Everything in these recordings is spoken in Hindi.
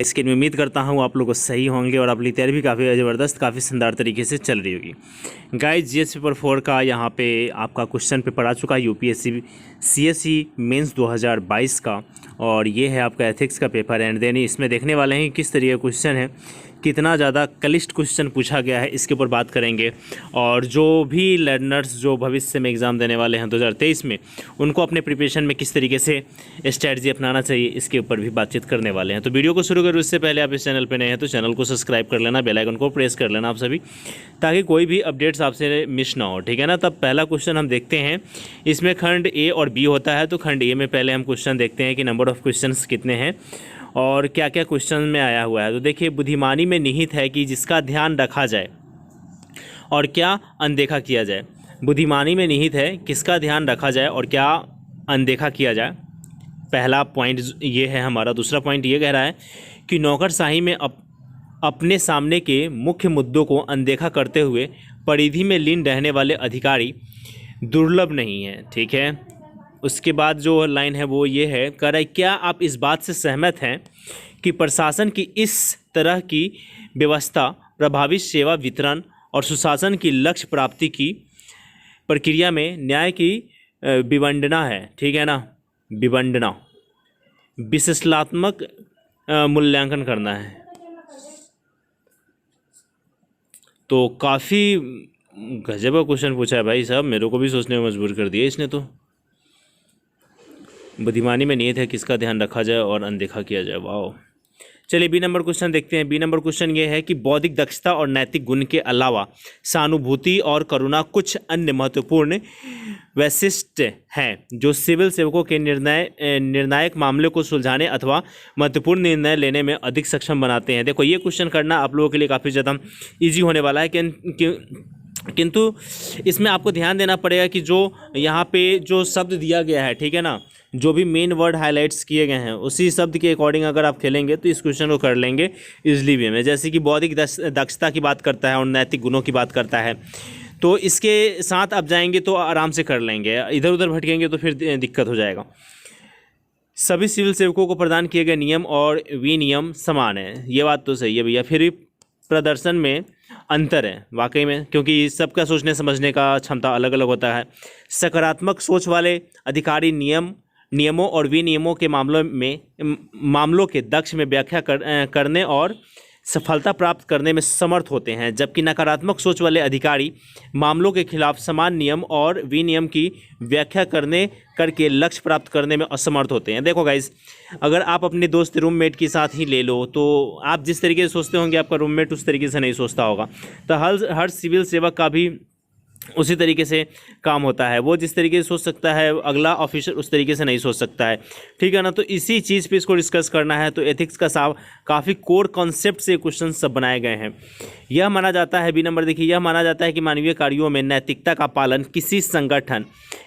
इसकी मैं उम्मीद करता हूँ आप लोग सही होंगे और अपनी तैयारी भी काफ़ी ज़बरदस्त, काफ़ी शानदार तरीके से चल रही होगी। गाइस, जीएस पेपर 4 का यहाँ पे आपका क्वेश्चन पेपर आ चुका है, यूपीएससी सीएसई मेंस 2022 का, और ये है आपका एथिक्स का पेपर। एंड देन इसमें देखने वाले हैं किस तरीके का क्वेश्चन है, कितना ज़्यादा क्लिष्ट क्वेश्चन पूछा गया है, इसके ऊपर बात करेंगे। और जो भी लर्नर्स जो भविष्य में एग्ज़ाम देने वाले हैं 2023 में, उनको अपने प्रिपरेशन में किस तरीके से स्ट्रैटेजी अपनाना चाहिए, इसके ऊपर भी बातचीत करने वाले हैं। तो वीडियो को शुरू करूँ उससे पहले आप इस चैनल पर नए हैं तो चैनल को सब्सक्राइब कर लेना, बेल आइकन को प्रेस कर लेना आप सभी, ताकि कोई भी अपडेट्स आपसे मिस ना हो, ठीक है ना। तब पहला क्वेश्चन हम देखते हैं, इसमें खंड ए और बी होता है। तो खंड ए में पहले हम क्वेश्चन देखते हैं कि नंबर ऑफ़ क्वेश्चंस कितने हैं और क्या क्या क्वेश्चन में आया हुआ है। तो देखिए, बुद्धिमानी में निहित है कि जिसका ध्यान रखा जाए और क्या अनदेखा किया जाए। बुद्धिमानी में निहित है किसका ध्यान रखा जाए और क्या अनदेखा किया जाए, पहला पॉइंट ये है हमारा। दूसरा पॉइंट ये कह रहा है कि नौकरशाही में अपने सामने के मुख्य मुद्दों को अनदेखा करते हुए परिधि में लीन रहने वाले अधिकारी दुर्लभ नहीं है, ठीक है। उसके बाद जो लाइन है वो ये है, कह रहा है क्या आप इस बात से सहमत हैं कि प्रशासन की इस तरह की व्यवस्था प्रभावी सेवा वितरण और सुशासन की लक्ष्य प्राप्ति की प्रक्रिया में न्याय की विवंडना है, ठीक है ना, विवंडना, विश्लेषणात्मक मूल्यांकन करना है। तो काफ़ी गजब का क्वेश्चन पूछा है भाई साहब, मेरे को भी सोचने में मजबूर कर दिया इसने। तो बुद्धिमानी में नियत है किसका ध्यान रखा जाए और अनदेखा किया जाए, वाह। चलिए बी नंबर क्वेश्चन देखते हैं। बी नंबर क्वेश्चन ये है कि बौद्धिक दक्षता और नैतिक गुण के अलावा सहानुभूति और करुणा कुछ अन्य महत्वपूर्ण वैशिष्ट हैं जो सिविल सेवकों के निर्णायक मामले को सुलझाने अथवा महत्वपूर्ण निर्णय लेने में अधिक सक्षम बनाते हैं। देखो, ये क्वेश्चन करना आप लोगों के लिए काफ़ी ज़्यादा ईजी होने वाला है, किंतु इसमें आपको ध्यान देना पड़ेगा कि जो यहाँ पे जो शब्द दिया गया है, ठीक है ना, जो भी मेन वर्ड हाईलाइट्स किए गए हैं उसी शब्द के अकॉर्डिंग अगर आप खेलेंगे तो इस क्वेश्चन को कर लेंगे इजली वे में। जैसे कि बौद्धिक दक्षता की बात करता है और नैतिक गुणों की बात करता है, तो इसके साथ आप जाएंगे तो आराम से कर लेंगे, इधर उधर भटकेंगे तो फिर दिक्कत हो जाएगा। सभी सिविल सेवकों को प्रदान किए गए नियम और विनियम समान है, ये बात तो सही है भैया। फिर भी प्रदर्शन में अंतर है वाकई में, क्योंकि सबका सोचने समझने का क्षमता अलग अलग होता है। सकारात्मक सोच वाले अधिकारी नियमों और विनियमों के मामलों के दक्ष में व्याख्या करने और सफलता प्राप्त करने में समर्थ होते हैं, जबकि नकारात्मक सोच वाले अधिकारी मामलों के खिलाफ समान नियम और विनियम की व्याख्या करके लक्ष्य प्राप्त करने में असमर्थ होते हैं। देखो गाइस, अगर आप अपने दोस्त रूममेट के साथ ही ले लो तो आप जिस तरीके से सोचते होंगे आपका रूममेट उस तरीके से नहीं सोचता होगा। तो हर सिविल सेवक का भी उसी तरीके से काम होता है, वो जिस तरीके से सोच सकता है अगला ऑफिसर उस तरीके से नहीं सोच सकता है, ठीक है ना। तो इसी चीज़ पे इसको डिस्कस करना है। तो एथिक्स का काफ़ी कोर कॉन्सेप्ट से क्वेश्चन सब बनाए गए हैं। यह माना जाता है, बी नंबर देखिए, यह माना जाता है कि मानवीय कार्यों में नैतिकता का पालन किसी संगठन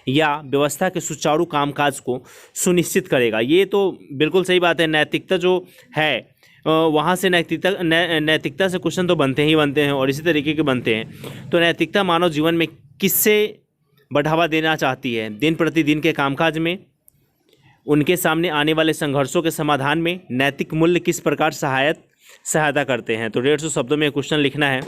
या व्यवस्था के सुचारू कामकाज को सुनिश्चित करेगा। ये तो बिल्कुल सही बात है। नैतिकता जो है वहाँ से नैतिकता से क्वेश्चन तो बनते ही बनते हैं और इसी तरीके के बनते हैं। तो नैतिकता मानव जीवन में किससे बढ़ावा देना चाहती है, दिन प्रतिदिन के कामकाज में, उनके सामने आने वाले संघर्षों के समाधान में नैतिक मूल्य किस प्रकार सहायता करते हैं। तो 150 शब्दों में क्वेश्चन लिखना है।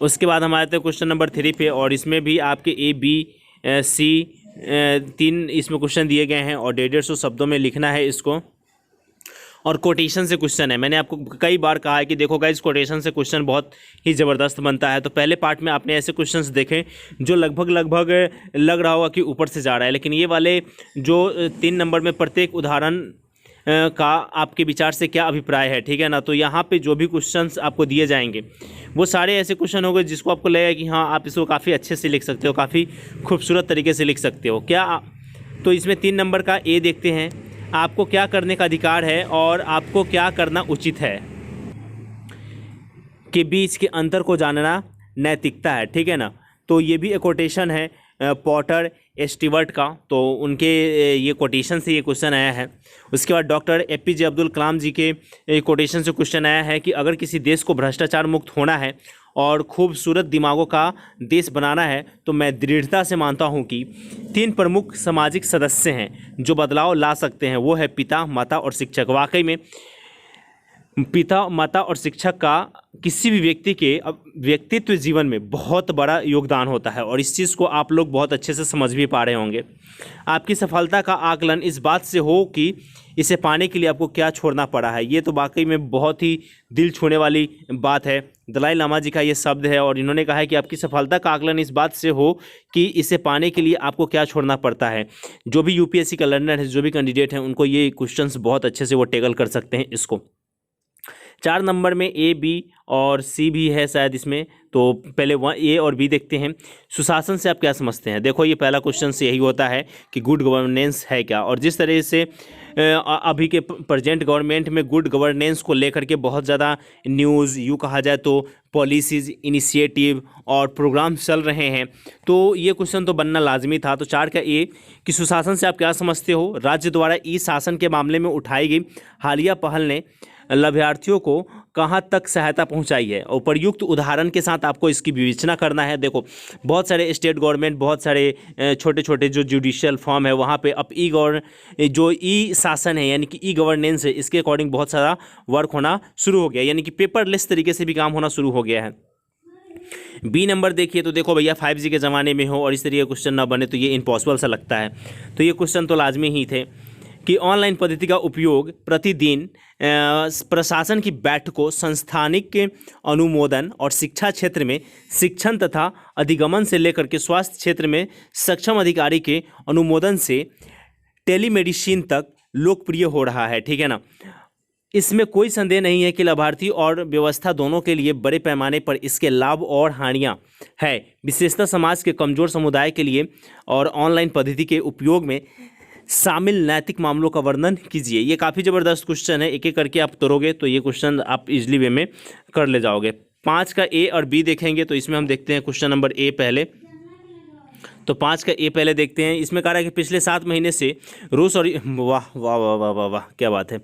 उसके बाद हम आते हैं क्वेश्चन नंबर 3 पे, और इसमें भी आपके ए बी सी 3 इसमें क्वेश्चन दिए गए हैं और 150 शब्दों में लिखना है इसको। और कोटेशन से क्वेश्चन है। मैंने आपको कई बार कहा है कि देखो गाइस, कोटेशन से क्वेश्चन बहुत ही ज़बरदस्त बनता है। तो पहले पार्ट में आपने ऐसे क्वेश्चंस देखे जो लगभग लग रहा होगा कि ऊपर से जा रहा है, लेकिन ये वाले जो 3 नंबर में प्रत्येक उदाहरण का आपके विचार से क्या अभिप्राय है, ठीक है ना। तो यहाँ पे जो भी क्वेश्चंस आपको दिए जाएंगे वो सारे ऐसे क्वेश्चन होंगे जिसको आपको लगेगा कि हाँ आप इसको काफ़ी अच्छे से लिख सकते हो, काफ़ी खूबसूरत तरीके से लिख सकते हो क्या। तो इसमें 3 नंबर का ए देखते हैं, आपको क्या करने का अधिकार है और आपको क्या करना उचित है के बीच के अंतर को जानना नैतिकता है, ठीक है ना। तो ये भी एक कोटेशन है पॉटर स्टीवर्ट का, तो उनके ये कोटेशन से ये क्वेश्चन आया है। उसके बाद डॉक्टर एपीजे अब्दुल कलाम जी के कोटेशन से क्वेश्चन आया है कि अगर किसी देश को भ्रष्टाचार मुक्त होना है और खूबसूरत दिमागों का देश बनाना है तो मैं दृढ़ता से मानता हूं कि 3 प्रमुख सामाजिक सदस्य हैं जो बदलाव ला सकते हैं, वो है पिता, माता और शिक्षक। वाकई में पिता माता और शिक्षक का किसी भी व्यक्ति के व्यक्तित्व जीवन में बहुत बड़ा योगदान होता है और इस चीज़ को आप लोग बहुत अच्छे से समझ भी पा रहे होंगे। आपकी सफलता का आकलन इस बात से हो कि इसे पाने के लिए आपको क्या छोड़ना पड़ा है। ये तो वाकई में बहुत ही दिल छूने वाली बात है। दलाई लामा जी का ये शब्द है और इन्होंने कहा है कि आपकी सफलता का आकलन इस बात से हो कि इसे पाने के लिए आपको क्या छोड़ना पड़ता है। जो भी यूपीएससी का लर्नर है, जो भी कैंडिडेट हैं, उनको ये क्वेश्चंस बहुत अच्छे से वो टैकल कर सकते हैं इसको। 4 नंबर में ए, बी और सी भी है शायद इसमें, तो पहले ए और बी देखते हैं। सुशासन से आप क्या समझते हैं? देखो, ये पहला क्वेश्चन से यही होता है कि गुड गवर्नेंस है क्या, और जिस तरह से अभी के प्रेजेंट गवर्नमेंट में गुड गवर्नेंस को लेकर के बहुत ज़्यादा न्यूज़, यूँ कहा जाए तो पॉलिसीज़, इनिशिएटिव और प्रोग्राम चल रहे हैं, तो ये क्वेश्चन तो बनना लाजमी था। तो 4 का ए कि सुशासन से आप क्या समझते हो? राज्य द्वारा ई शासन के मामले में उठाई गई हालिया पहल ने लाभार्थियों को कहाँ तक सहायता पहुंचाई है, और प्रयुक्त उदाहरण के साथ आपको इसकी विवेचना करना है। देखो, बहुत सारे स्टेट गवर्नमेंट, बहुत सारे छोटे छोटे जो जुडिशियल फॉर्म है वहाँ पे अब जो ई शासन है यानी कि ई गवर्नेंस है, इसके अकॉर्डिंग बहुत सारा वर्क होना शुरू हो गया, यानी कि पेपरलेस तरीके से भी काम होना शुरू हो गया है। बी नंबर देखिए, तो देखो भैया 5G के ज़माने में हो और इस तरीके क्वेश्चन ना बने तो ये इम्पॉसिबल सा लगता है। तो ये क्वेश्चन तो लाजमी ही थे कि ऑनलाइन पद्धति का उपयोग प्रतिदिन प्रशासन की बैठकों, संस्थानिक अनुमोदन और शिक्षा क्षेत्र में शिक्षण तथा अधिगमन से लेकर के स्वास्थ्य क्षेत्र में सक्षम अधिकारी के अनुमोदन से टेलीमेडिसिन तक लोकप्रिय हो रहा है। ठीक है ना? इसमें कोई संदेह नहीं है कि लाभार्थी और व्यवस्था दोनों के लिए बड़े पैमाने पर इसके लाभ और हानियां है, विशेषतः समाज के कमजोर समुदाय के लिए। और ऑनलाइन पद्धति के उपयोग में शामिल नैतिक मामलों का वर्णन कीजिए। ये काफ़ी ज़बरदस्त क्वेश्चन है, एक एक करके आप तोड़ोगे तो ये क्वेश्चन आप इजली वे में कर ले जाओगे। 5 का ए और बी देखेंगे तो इसमें हम देखते हैं क्वेश्चन नंबर ए पहले। तो 5 का ए पहले देखते हैं। इसमें कह रहा है कि पिछले 7 महीने से रूस और वाह वाह वाह वाह वाह वाह, क्या बात है,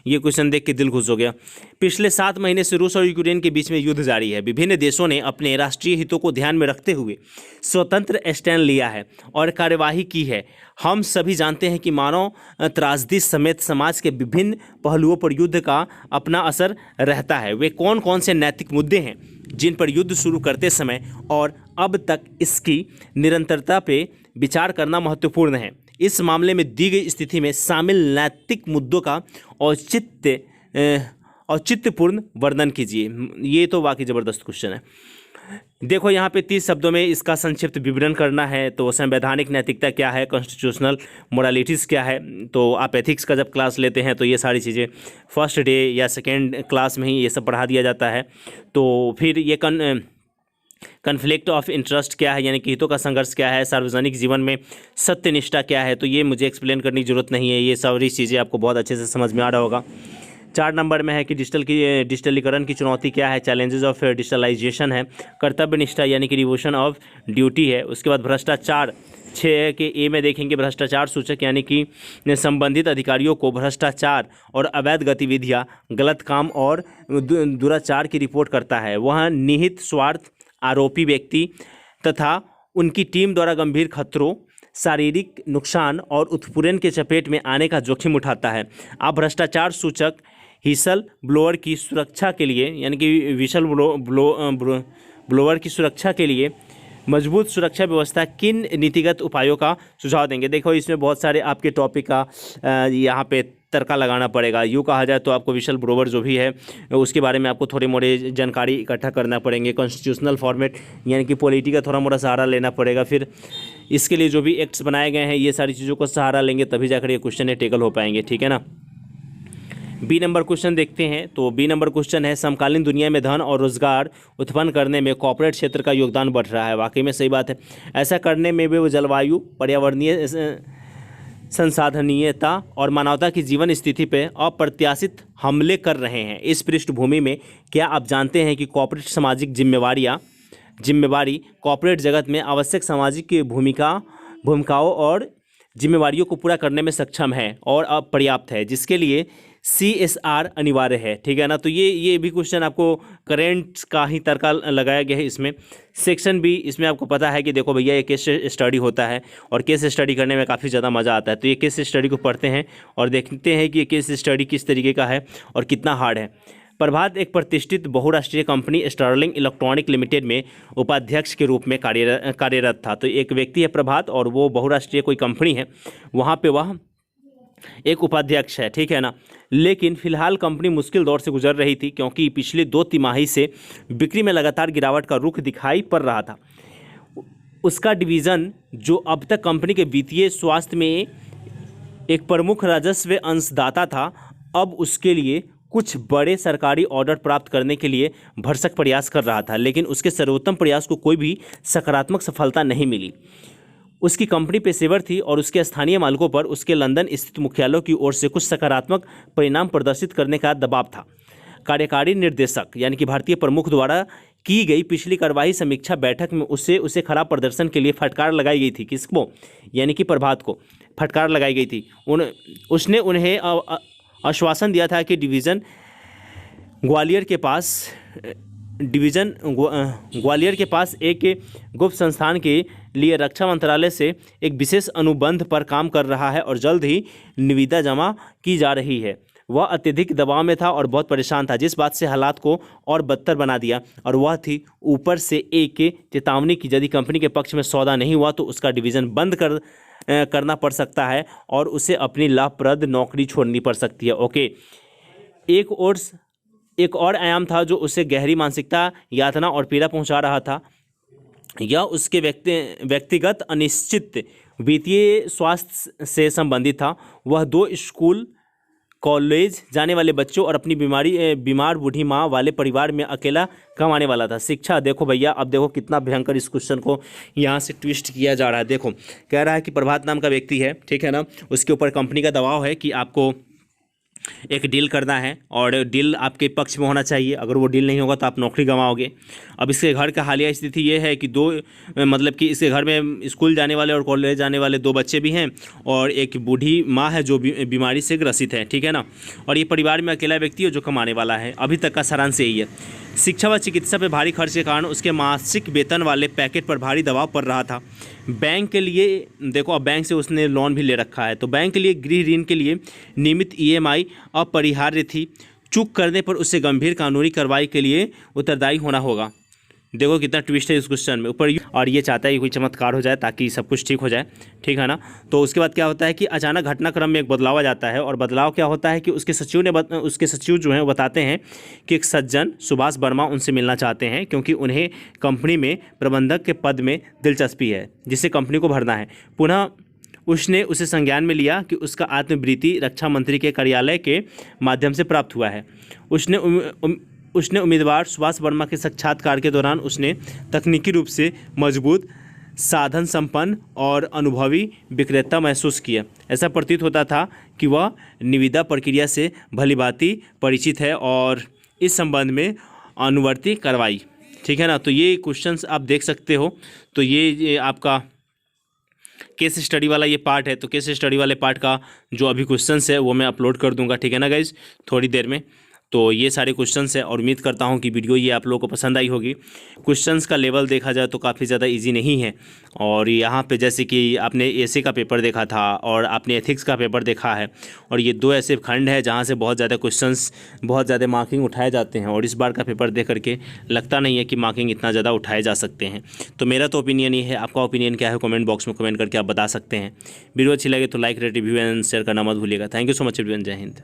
ये क्वेश्चन देख के दिल खुश हो गया। पिछले 7 महीने से रूस और यूक्रेन के बीच में युद्ध जारी है। विभिन्न देशों ने अपने राष्ट्रीय हितों को ध्यान में रखते हुए स्वतंत्र स्टैंड लिया है और कार्यवाही की है। हम सभी जानते हैं कि मानव त्रासदी समेत समाज के विभिन्न पहलुओं पर युद्ध का अपना असर रहता है। वे कौन कौन से नैतिक मुद्दे हैं जिन पर युद्ध शुरू करते समय और अब तक इसकी निरंतरता पे विचार करना महत्वपूर्ण है। इस मामले में दी गई स्थिति में शामिल नैतिक मुद्दों का औचित्यपूर्ण वर्णन कीजिए। ये तो वाकई ज़बरदस्त क्वेश्चन है। देखो, यहाँ पे 30 शब्दों में इसका संक्षिप्त विवरण करना है। तो संवैधानिक नैतिकता क्या है, कॉन्स्टिट्यूशनल मोरालिटीज़ क्या है। तो आप एथिक्स का जब क्लास लेते हैं तो ये सारी चीज़ें फर्स्ट डे या सेकेंड क्लास में ही ये सब पढ़ा दिया जाता है। तो फिर ये कन्फ्लिक्ट ऑफ इंटरेस्ट क्या है, यानी कि हितों का संघर्ष क्या है, सार्वजनिक जीवन में सत्यनिष्ठा क्या है, तो ये मुझे एक्सप्लेन करने की जरूरत नहीं है, ये सारी चीज़ें आपको बहुत अच्छे से समझ में आ रहा होगा। 4 नंबर में है कि डिजिटलीकरण की चुनौती क्या है, चैलेंजेस ऑफ डिजिटलाइजेशन है, कर्तव्य निष्ठा यानी कि डिवोशन ऑफ ड्यूटी है। उसके बाद भ्रष्टाचार, 6 के ए में देखेंगे भ्रष्टाचार सूचक यानी कि संबंधित अधिकारियों को भ्रष्टाचार और अवैध गतिविधियां, गलत काम और दुराचार की रिपोर्ट करता है। वह निहित स्वार्थ, आरोपी व्यक्ति तथा उनकी टीम द्वारा गंभीर खतरों, शारीरिक नुकसान और उत्पीड़न के चपेट में आने का जोखिम उठाता है। आप भ्रष्टाचार सूचक व्हिसल ब्लोअर की सुरक्षा के लिए यानी कि व्हिसल ब्लोअर की सुरक्षा के लिए मजबूत सुरक्षा व्यवस्था किन नीतिगत उपायों का सुझाव देंगे। देखो, इसमें बहुत सारे आपके टॉपिक का यहाँ पे तड़का लगाना पड़ेगा। यूँ कहा जाए तो आपको व्हिसल ब्लोअर जो भी है उसके बारे में आपको थोड़ी मोड़ी जानकारी इकट्ठा करना पड़ेंगे। कॉन्स्टिट्यूशनल फॉर्मेट यानी कि पॉलिटी का थोड़ा मोड़ा सहारा लेना पड़ेगा। फिर इसके लिए जो भी एक्ट्स बनाए गए हैं ये सारी चीज़ों को सहारा लेंगे तभी जाकर ये क्वेश्चन टेकल हो पाएंगे। ठीक है ना? बी नंबर क्वेश्चन देखते हैं। तो बी नंबर क्वेश्चन है, समकालीन दुनिया में धन और रोजगार उत्पन्न करने में कॉर्पोरेट क्षेत्र का योगदान बढ़ रहा है। वाकई में सही बात है। ऐसा करने में वे जलवायु, पर्यावरणीय संसाधनीयता और मानवता की जीवन स्थिति पर अप्रत्याशित हमले कर रहे हैं। इस पृष्ठभूमि में क्या आप जानते हैं कि कॉर्पोरेट सामाजिक जिम्मेवारी कॉर्पोरेट जगत में आवश्यक सामाजिक भूमिकाओं और जिम्मेवारियों को पूरा करने में सक्षम है और अपर्याप्त है, जिसके लिए CSR अनिवार्य है, ठीक है ना। तो ये भी क्वेश्चन आपको करेंट का ही तड़का लगाया गया है इसमें। सेक्शन बी, इसमें आपको पता है कि देखो भैया ये केस स्टडी होता है और केस स्टडी करने में काफ़ी ज़्यादा मज़ा आता है। तो ये केस स्टडी को पढ़ते हैं और देखते हैं कि ये केस स्टडी किस तरीके का है और कितना हार्ड है। प्रभात एक प्रतिष्ठित बहुराष्ट्रीय कंपनी स्टर्लिंग इलेक्ट्रॉनिक लिमिटेड में उपाध्यक्ष के रूप में कार्यरत था। तो एक व्यक्ति है प्रभात और वो बहुराष्ट्रीय कोई कंपनी है, वहाँ पे वह एक उपाध्यक्ष है, ठीक है ना। लेकिन फिलहाल कंपनी मुश्किल दौर से गुजर रही थी क्योंकि पिछले 2 तिमाही से बिक्री में लगातार गिरावट का रुख दिखाई पड़ रहा था। उसका डिवीज़न जो अब तक कंपनी के वित्तीय स्वास्थ्य में एक प्रमुख राजस्व अंशदाता था, अब उसके लिए कुछ बड़े सरकारी ऑर्डर प्राप्त करने के लिए भरसक प्रयास कर रहा था, लेकिन उसके सर्वोत्तम प्रयास को कोई भी सकारात्मक सफलता नहीं मिली। उसकी कंपनी पेशेवर थी और उसके स्थानीय मालिकों पर उसके लंदन स्थित मुख्यालय की ओर से कुछ सकारात्मक परिणाम प्रदर्शित करने का दबाव था। कार्यकारी निर्देशक यानी कि भारतीय प्रमुख द्वारा की गई पिछली कार्यवाही समीक्षा बैठक में उसे खराब प्रदर्शन के लिए फटकार लगाई गई थी। किसको? यानी कि प्रभात को फटकार लगाई गई थी। उसने उन्हें आश्वासन दिया था कि डिवीज़न ग्वालियर के पास एक गुप्त संस्थान के लिए रक्षा मंत्रालय से एक विशेष अनुबंध पर काम कर रहा है और जल्द ही निविदा जमा की जा रही है। वह अत्यधिक दबाव में था और बहुत परेशान था, जिस बात से हालात को और बदतर बना दिया, और वह थी ऊपर से एक चेतावनी की यदि कंपनी के पक्ष में सौदा नहीं हुआ तो उसका डिवीज़न बंद करना पड़ सकता है और उसे अपनी लाभप्रद नौकरी छोड़नी पड़ सकती है। ओके, एक और आयाम था जो उसे गहरी मानसिकता यातना और पीड़ा पहुंचा रहा था। यह उसके व्यक्तिगत अनिश्चित वित्तीय स्वास्थ्य से संबंधित था। वह 2 स्कूल कॉलेज जाने वाले बच्चों और अपनी बीमार बूढ़ी माँ वाले परिवार में अकेला कमाने वाला था। शिक्षा, देखो भैया, अब देखो कितना भयंकर इस क्वेश्चन को यहाँ से ट्विस्ट किया जा रहा है। देखो, कह रहा है कि प्रभात नाम का व्यक्ति है, ठीक है ना, उसके ऊपर कंपनी का दबाव है कि आपको एक डील करना है और डील आपके पक्ष में होना चाहिए। अगर वो डील नहीं होगा तो आप नौकरी गंवाओगे। अब इसके घर का हालिया स्थिति ये है कि मतलब कि इसके घर में स्कूल जाने वाले और कॉलेज जाने वाले 2 बच्चे भी हैं और एक बूढ़ी माँ है जो बीमारी से ग्रसित है, ठीक है ना। और ये परिवार में अकेला व्यक्ति है जो कमाने वाला है। अभी तक का सारांश यही है। शिक्षा व चिकित्सा पर भारी खर्च के कारण उसके मासिक वेतन वाले पैकेट पर भारी दबाव पड़ रहा था। बैंक के लिए, देखो अब बैंक से उसने लोन भी ले रखा है, तो बैंक के लिए गृह ऋण के लिए नियमित EMI अपरिहार्य थी। चूक करने पर उसे गंभीर कानूनी कार्रवाई के लिए उत्तरदायी होना होगा। देखो कितना ट्विस्ट है इस क्वेश्चन में ऊपर, और ये चाहता है कि कोई चमत्कार हो जाए ताकि सब कुछ ठीक हो जाए, ठीक है ना। तो उसके बाद क्या होता है कि अचानक घटनाक्रम में एक बदलाव आ जाता है और बदलाव क्या होता है कि उसके सचिव जो हैं वो बताते हैं कि एक सज्जन सुभाष वर्मा उनसे मिलना चाहते हैं क्योंकि उन्हें कंपनी में प्रबंधक के पद में दिलचस्पी है जिसे कंपनी को भरना है। पुनः उसने उसे संज्ञान में लिया कि उसका आत्मवृत्ति रक्षा मंत्री के कार्यालय के माध्यम से प्राप्त हुआ है। उसने उम्मीदवार सुभाष वर्मा के साक्षात्कार के दौरान उसने तकनीकी रूप से मजबूत, साधन संपन्न और अनुभवी विक्रेता महसूस किया। ऐसा प्रतीत होता था कि वह निविदा प्रक्रिया से भलीभांति परिचित है और इस संबंध में अनुवर्ती कार्रवाई, ठीक है ना। तो ये क्वेश्चंस आप देख सकते हो। तो ये आपका केस स्टडी वाला ये पार्ट है। तो केस स्टडी वाले पार्ट का जो अभी क्वेश्चंस है वो मैं अपलोड कर दूंगा, ठीक है ना गाइज, थोड़ी देर में। तो ये सारे क्वेश्चंस है और उम्मीद करता हूँ कि वीडियो ये आप लोगों को पसंद आई होगी। क्वेश्चंस का लेवल देखा जाए तो काफ़ी ज़्यादा इजी नहीं है। और यहाँ पे जैसे कि आपने एसे का पेपर देखा था और आपने एथिक्स का पेपर देखा है, और ये 2 ऐसे खंड है जहाँ से बहुत ज़्यादा क्वेश्चंस, बहुत ज़्यादा मार्किंग उठाए जाते हैं। और इस बार का पेपर देख करके लगता नहीं है कि मार्किंग इतना ज़्यादा उठाए जा सकते हैं। तो मेरा तो ओपिनियन ये है, आपका ओपिनियन क्या है कमेंट बॉक्स में कमेंट करके आप बता सकते हैं। वीडियो अच्छी लगे तो like, rate, review and share करना मत भूलिएगा। Thank you so much everyone. जय हिंद।